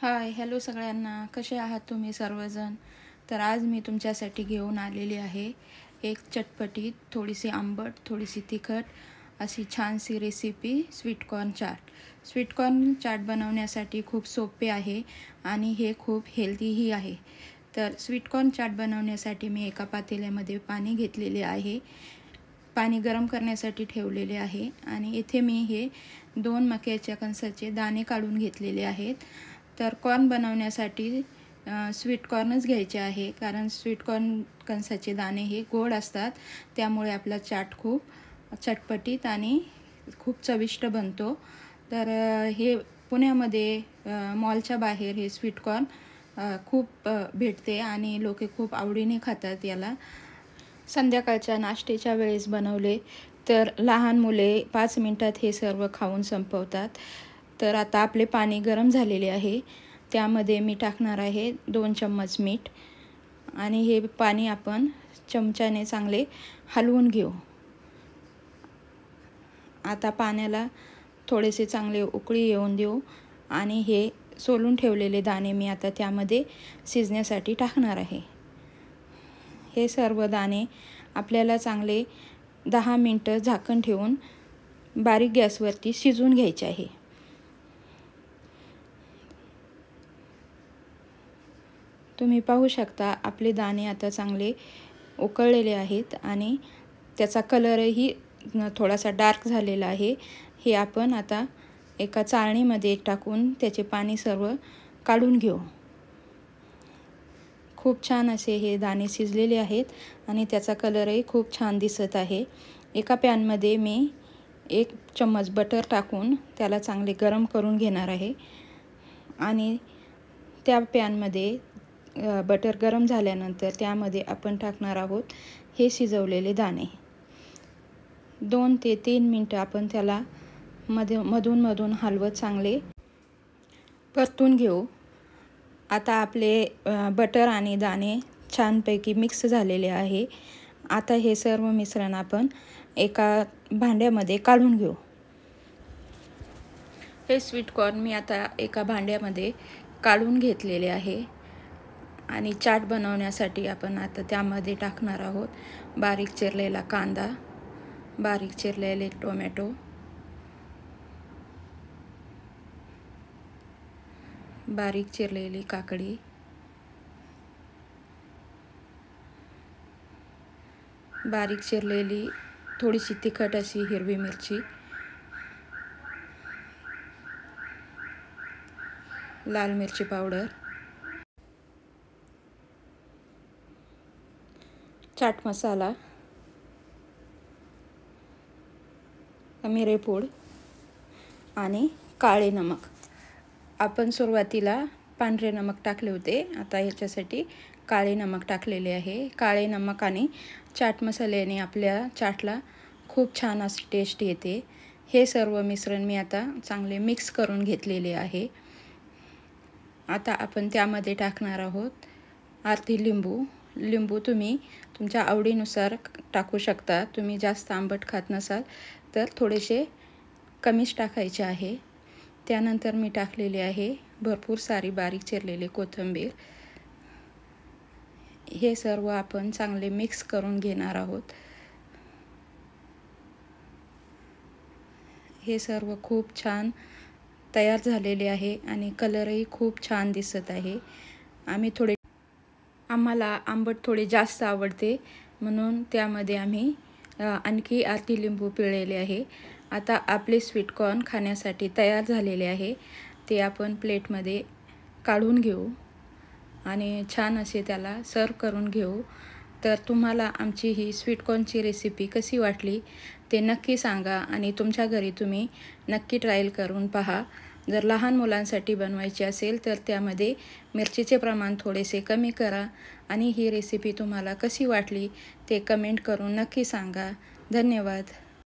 Hi hello सगळ्यांना, कसे आहात तुम्ही सर्वजण. तर आज मी तुमच्यासाठी घेऊन आलेली आहे एक चटपटीत, थोडीशी आंबट, थोडीशी तिखट अशी छानशी recipe sweetcorn chaat. Sweetcorn chaat बनवण्यासाठी खूप सोपे आहे आणि हे खूप हेल्दीही आहे. तर स्वीटकॉर्न चाट बनवण्यासाठी मी एका पातेल्यामध्ये पाणी घेतलेले आहे. पाणी गरम करण्यासाठी ठेवलेले आहे आणि इथे मी हे 2 मक्याच्या कणसाचे दाणे काढून घेतलेले आहेत. तर कॉर्न बनवण्यासाठी स्वीटकॉर्नच घ्यायचे आहे, कारण स्वीटकॉर्न कणसाचे दाणे हे गोड असतात, त्यामुळे आपला चाट खूप चटपटीत आणि खूप चविष्ट बनतो. तर हे पुण्यामध्ये मॉलच्या बाहेर हे स्वीटकॉर्न खूप भेटते आणि लोक खूप आवडीने खातात याला. संध्याकाळच्या नाश्त्याच्या वेळेस बनवले तर लहान मुले 5 मिनिटात हे सर्व खाऊन संपवतात. तर आता आपले पाणी गरम झालेले आहे, त्यामध्ये मी टाकणार आहे 2 चम्मच मीठ आणि हे पाणी आपण चमच्याने चांगले हलवून घेऊ. आता पाण्याला थोडेसे चांगले उकळी येऊन देऊ आणि हे सोलून ठेवलेले दाणे मी आता त्यामध्ये शिजण्यासाठी टाकणार आहे. हे सर्व दाणे आपल्याला चांगले 10 मिनिटं झाकण ठेवून बारीक गॅसवरती शिजवून घ्यायचे आहे. तुम्ही पाहू शकता आपले दाणे आता चांगले उकळलेले आहेत आणि त्याचा कलरही थोडासा डार्क झालेला आहे. हे आपण आता एका चाळणीमध्ये टाकून त्याचे पाणी सर्व काढून घेऊ. खूप छान असे हे दाणे शिजलेले आहेत आणि त्याचा कलरही खूप छान दिसत आहे. एका पॅनमध्ये मी 1 चम्मच बटर टाकून त्याला चांगले गरम करून घेणार आहे आणि त्या पॅनमध्ये बटर गरम झाल्यानंतर त्यामध्ये आपण टाकणार आहोत हे शिजवलेले दाणे. 2 ते 3 मिनिटं आपण त्याला मधून हलवत चांगले परतून घेऊ. आता आपले बटर आणि दाणे छानपैकी मिक्स झालेले आहे. आता हे सर्व मिश्रण आपण एका भांड्यामध्ये काढून घेऊ. हे स्वीटकॉर्न मी आता एका भांड्यामध्ये काढून घेतलेले आहे आणि चाट बनवण्यासाठी आपण आता त्यामध्ये टाकणार आहोत बारीक चिरलेला कांदा, बारीक चिरलेले टोमॅटो, बारीक चिरलेली काकडी, बारीक चिरलेली थोडीशी तिखट अशी हिरवी मिरची, लाल मिरची पावडर, चाट मसाला, मिरेपूड आणि काळे नमक. आपण सुरुवातीला पांढरे नमक टाकले होते, आता ह्याच्यासाठी काळे नमक टाकलेले आहे. काळे नमक आणि चाट मसाल्याने आपल्या चाटला खूप छान अशी टेस्ट येते. हे सर्व मिश्रण मी आता चांगले मिक्स करून घेतलेले आहे. आता आपण त्यामध्ये टाकणार आहोत अर्धी लिंबू तुम्ही तुमच्या आवडीनुसार टाकू शकता. तुम्ही जास्त आंबट खात नसाल तर थोडेसे कमीच टाकायचे आहे. त्यानंतर मी टाकलेले आहे भरपूर सारी बारीक चिरलेली कोथिंबीर. हे सर्व आपण चांगले मिक्स करून घेणार आहोत. हे सर्व खूप छान तयार झालेले आहे आणि कलरही खूप छान दिसत आहे. आम्हाला आंबट थोडे जास्त आवडते, म्हणून त्यामध्ये आम्ही आणखी अर्धी लिंबू पिळलेले आहे. आता आपले स्वीटकॉर्न खाण्यासाठी तयार झालेले आहे. ते आपण प्लेटमध्ये काढून घेऊ आणि छान असे त्याला सर्व करून घेऊ. तर तुम्हाला आमची ही स्वीटकॉर्नची रेसिपी कशी वाटली ते नक्की सांगा आणि तुमच्या घरी तुम्ही नक्की ट्रायल करून पहा. जर लहान मुलांसाठी बनवायची असेल तर त्यामध्ये मिरचीचे प्रमाण थोडेसे कमी करा आणि ही रेसिपी तुम्हाला कशी वाटली ते कमेंट करून नक्की सांगा. धन्यवाद.